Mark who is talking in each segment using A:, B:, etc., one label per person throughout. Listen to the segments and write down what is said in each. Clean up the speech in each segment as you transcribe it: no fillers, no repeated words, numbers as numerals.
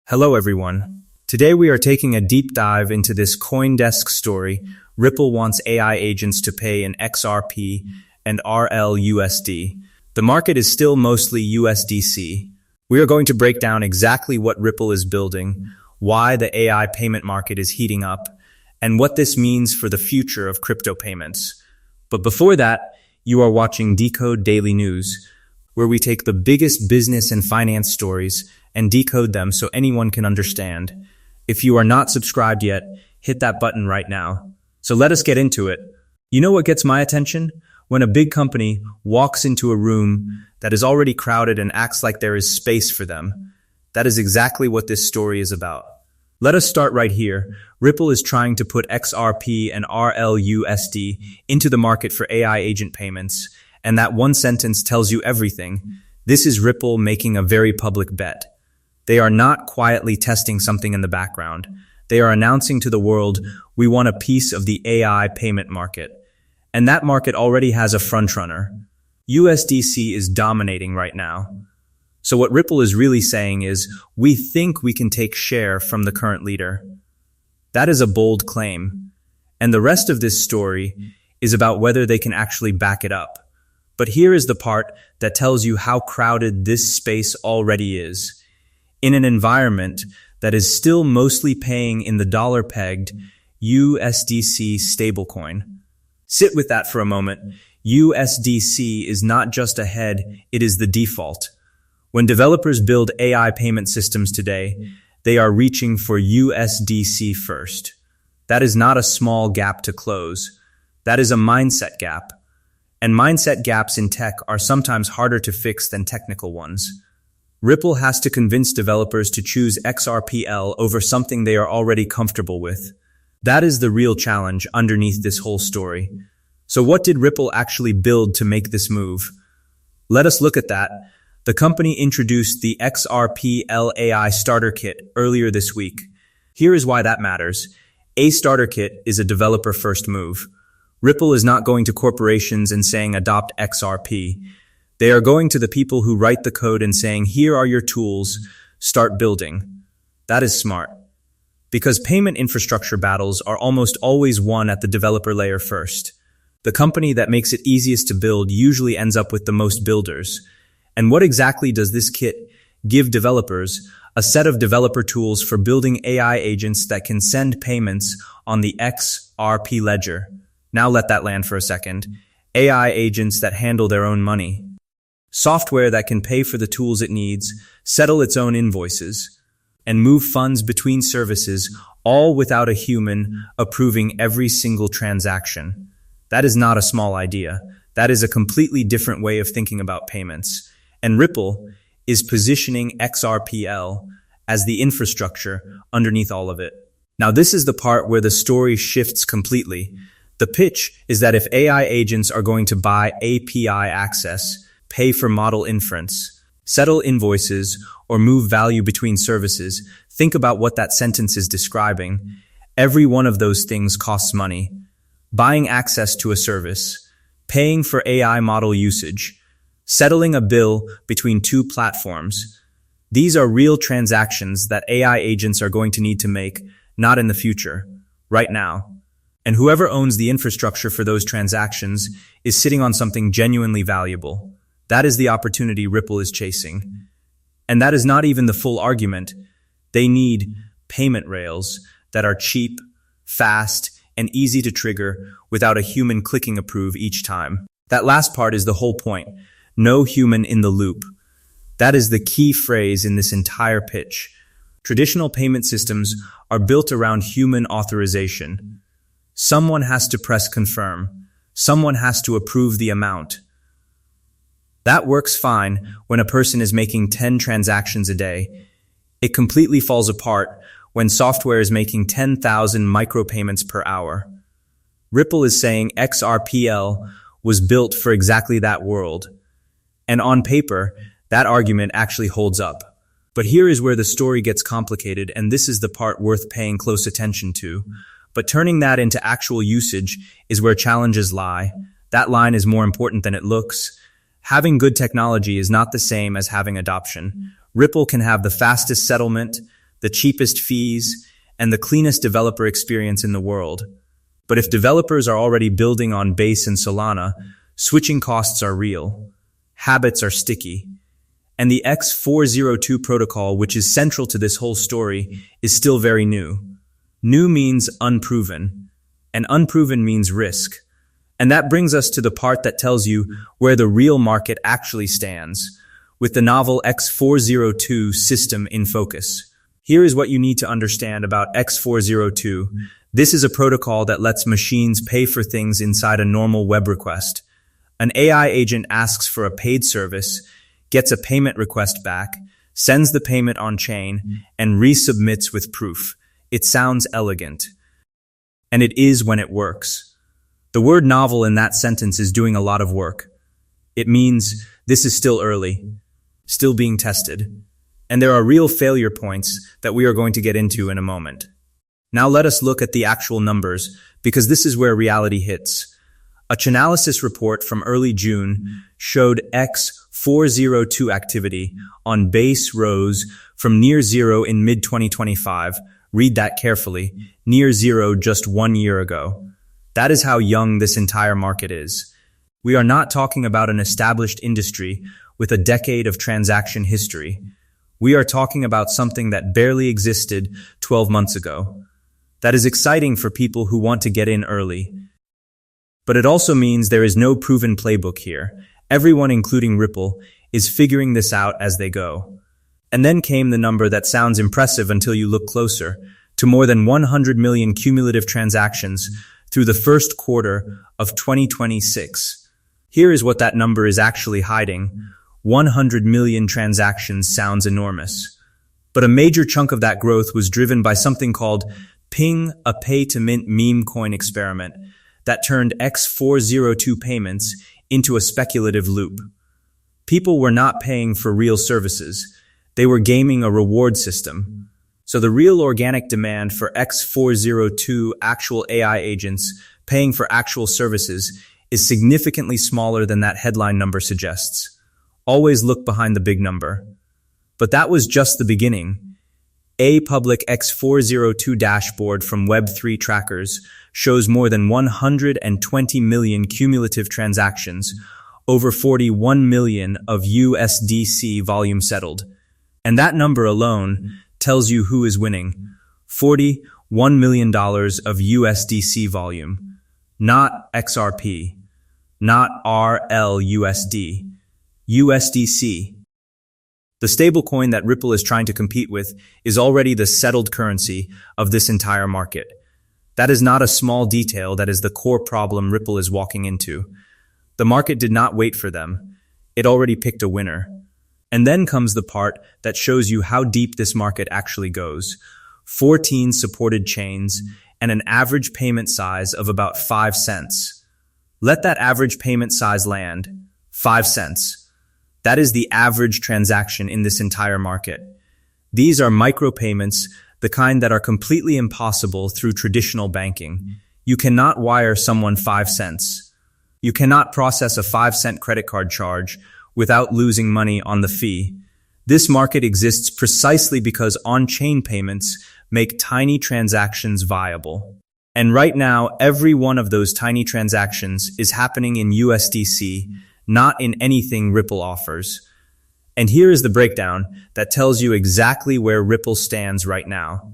A: Hello everyone. Today we are taking a deep dive into this CoinDesk story. Ripple wants AI agents to pay in XRP and RLUSD. The market is still mostly USDC. We are going to break down exactly what Ripple is building, why the AI payment market is heating up, and what this means for the future of crypto payments. But before that, you are watching Decode Daily News, where we take the biggest business and finance stories and decode them so anyone can understand. If you are not subscribed yet, hit that button right now. So let us get into it. You know what gets my attention? When a big company walks into a room that is already crowded and acts like there is space for them. That is exactly what this story is about. Let us start right here. Ripple is trying to put XRP and RLUSD into the market for AI agent payments, and that one sentence tells you everything. This is Ripple making a very public bet. They are not quietly testing something in the background. They are announcing to the world, we want a piece of the AI payment market. And that market already has a frontrunner. USDC is dominating right now. So what Ripple is really saying is, we think we can take share from the current leader. That is a bold claim. And the rest of this story is about whether they can actually back it up. But here is the part that tells you how crowded this space already is. In an environment that is still mostly paying in the dollar-pegged USDC stablecoin. Sit with that for a moment. USDC is not just ahead, it is the default. When developers build AI payment systems today, they are reaching for USDC first. That is not a small gap to close. That is a mindset gap. And mindset gaps in tech are sometimes harder to fix than technical ones. Ripple has to convince developers to choose XRPL over something they are already comfortable with. That is the real challenge underneath this whole story. So what did Ripple actually build to make this move? Let us look at that. The company introduced the XRPL AI Starter Kit earlier this week. Here is why that matters. A starter kit is a developer-first move. Ripple is not going to corporations and saying adopt XRP. They are going to the people who write the code and saying, here are your tools, start building. That is smart. Because payment infrastructure battles are almost always won at the developer layer first. The company that makes it easiest to build usually ends up with the most builders. And what exactly does this kit give developers? A set of developer tools for building AI agents that can send payments on the XRP ledger. Now let that land for a second. AI agents that handle their own money. Software that can pay for the tools it needs, settle its own invoices, and move funds between services, all without a human approving every single transaction. That is not a small idea. That is a completely different way of thinking about payments. And Ripple is positioning XRPL as the infrastructure underneath all of it. Now this is the part where the story shifts completely. The pitch is that if AI agents are going to buy API access, pay for model inference, settle invoices, or move value between services, think about what that sentence is describing. Every one of those things costs money. Buying access to a service, paying for AI model usage, settling a bill between two platforms. These are real transactions that AI agents are going to need to make, not in the future, right now. And whoever owns the infrastructure for those transactions is sitting on something genuinely valuable. That is the opportunity Ripple is chasing. And that is not even the full argument. They need payment rails that are cheap, fast, and easy to trigger without a human clicking approve each time. That last part is the whole point. No human in the loop. That is the key phrase in this entire pitch. Traditional payment systems are built around human authorization. Someone has to press confirm. Someone has to approve the amount. That works fine when a person is making 10 transactions a day. It completely falls apart when software is making 10,000 micropayments per hour. Ripple is saying XRPL was built for exactly that world. And on paper, that argument actually holds up. But here is where the story gets complicated, and this is the part worth paying close attention to. But turning that into actual usage is where challenges lie. That line is more important than it looks. Having good technology is not the same as having adoption. Ripple can have the fastest settlement, the cheapest fees, and the cleanest developer experience in the world. But if developers are already building on Base and Solana, switching costs are real. Habits are sticky. And the X402 protocol, which is central to this whole story, is still very new. New means unproven, and unproven means risk. And that brings us to the part that tells you where the real market actually stands, with the novel X402 system in focus. Here is what you need to understand about X402. This is a protocol that lets machines pay for things inside a normal web request. An AI agent asks for a paid service, gets a payment request back, sends the payment on-chain, and resubmits with proof. It sounds elegant. And it is when it works. The word novel in that sentence is doing a lot of work. It means this is still early, still being tested, and there are real failure points that we are going to get into in a moment. Now let us look at the actual numbers, because this is where reality hits. A Chainalysis report from early June showed X402 activity on Base rose from near zero in mid-2025. Read that carefully. Near zero just 1 year ago. That is how young this entire market is. We are not talking about an established industry with a decade of transaction history. We are talking about something that barely existed 12 months ago. That is exciting for people who want to get in early. But it also means there is no proven playbook here. Everyone, including Ripple, is figuring this out as they go. And then came the number that sounds impressive until you look closer, to more than 100 million cumulative transactions through the first quarter of 2026. Here is what that number is actually hiding. 100 million transactions sounds enormous. But a major chunk of that growth was driven by something called Ping, a pay-to-mint meme coin experiment that turned X402 payments into a speculative loop. People were not paying for real services. They were gaming a reward system. So the real organic demand for X402 actual AI agents paying for actual services is significantly smaller than that headline number suggests. Always look behind the big number. But that was just the beginning. A public X402 dashboard from Web3 trackers shows more than 120 million cumulative transactions, over 41 million of USDC volume settled. And that number alone tells you who is winning. $41 million of USDC volume. Not XRP. Not RLUSD. USDC. The stablecoin that Ripple is trying to compete with is already the settled currency of this entire market. That is not a small detail, that is the core problem Ripple is walking into. The market did not wait for them. It already picked a winner. And then comes the part that shows you how deep this market actually goes. 14 supported chains and an average payment size of about 5 cents. Let that average payment size land. 5 cents. That is the average transaction in this entire market. These are micropayments, the kind that are completely impossible through traditional banking. You cannot wire someone 5 cents. You cannot process a 5-cent credit card charge without losing money on the fee. This market exists precisely because on-chain payments make tiny transactions viable. And right now, every one of those tiny transactions is happening in USDC, not in anything Ripple offers. And here is the breakdown that tells you exactly where Ripple stands right now.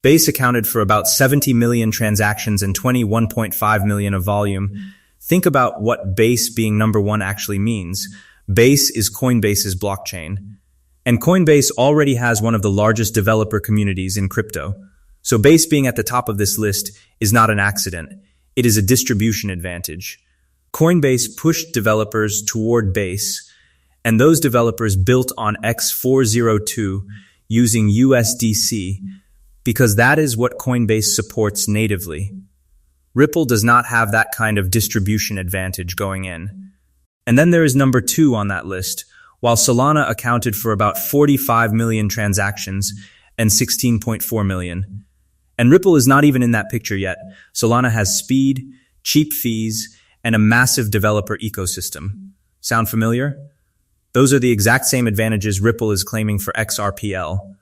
A: Base accounted for about 70 million transactions and 21.5 million of volume. Think about what Base being number one actually means. Base is Coinbase's blockchain. And Coinbase already has one of the largest developer communities in crypto. So Base being at the top of this list is not an accident. It is a distribution advantage. Coinbase pushed developers toward Base, and those developers built on X402 using USDC because that is what Coinbase supports natively. Ripple does not have that kind of distribution advantage going in. And then there is number 2 on that list, while Solana accounted for about 45 million transactions and 16.4 million. And Ripple is not even in that picture yet. Solana has speed, cheap fees, and a massive developer ecosystem. Sound familiar? Those are the exact same advantages Ripple is claiming for XRPL.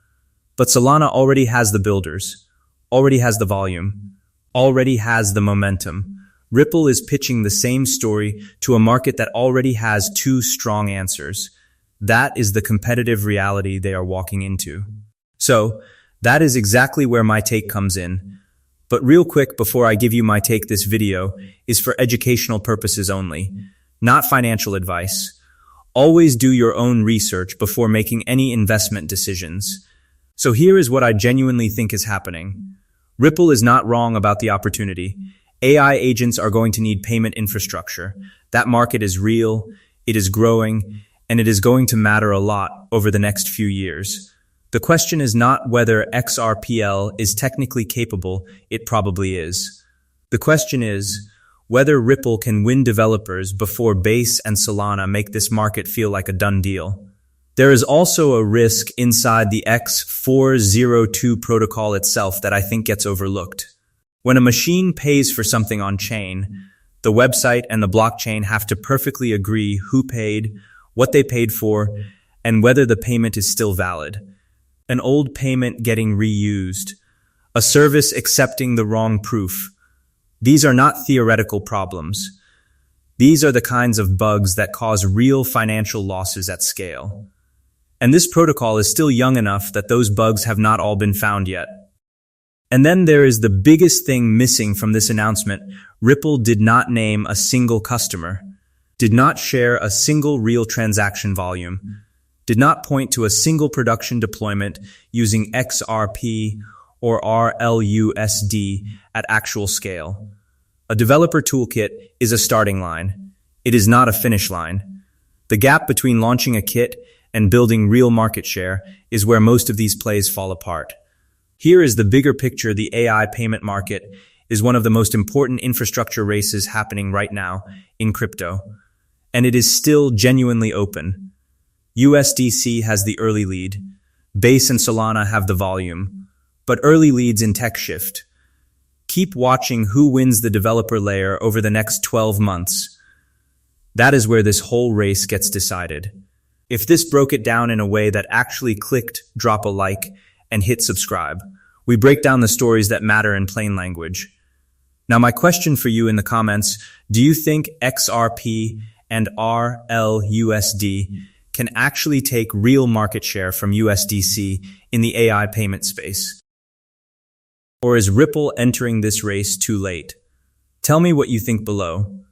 A: But Solana already has the builders, already has the volume, already has the momentum. Ripple is pitching the same story to a market that already has two strong answers. That is the competitive reality they are walking into. So, that is exactly where my take comes in. But real quick before I give you my take, this video is for educational purposes only, not financial advice. Always do your own research before making any investment decisions. So here is what I genuinely think is happening. Ripple is not wrong about the opportunity. AI agents are going to need payment infrastructure. That market is real, it is growing, and it is going to matter a lot over the next few years. The question is not whether XRPL is technically capable, it probably is. The question is whether Ripple can win developers before Base and Solana make this market feel like a done deal. There is also a risk inside the X402 protocol itself that I think gets overlooked. When a machine pays for something on chain, the website and the blockchain have to perfectly agree who paid, what they paid for, and whether the payment is still valid. An old payment getting reused, a service accepting the wrong proof. These are not theoretical problems. These are the kinds of bugs that cause real financial losses at scale. And this protocol is still young enough that those bugs have not all been found yet. And then there is the biggest thing missing from this announcement. Ripple did not name a single customer, did not share a single real transaction volume, did not point to a single production deployment using XRP or RLUSD at actual scale. A developer toolkit is a starting line. It is not a finish line. The gap between launching a kit and building real market share is where most of these plays fall apart. Here is the bigger picture. The AI payment market is one of the most important infrastructure races happening right now in crypto, and it is still genuinely open. USDC has the early lead. Base and Solana have the volume, but early leads in tech shift. Keep watching who wins the developer layer over the next 12 months. That is where this whole race gets decided. If this broke it down in a way that actually clicked, drop a like, and hit subscribe. We break down the stories that matter in plain language. Now my question for you in the comments, do you think XRP and RLUSD can actually take real market share from USDC in the AI payment space? Or is Ripple entering this race too late? Tell me what you think below.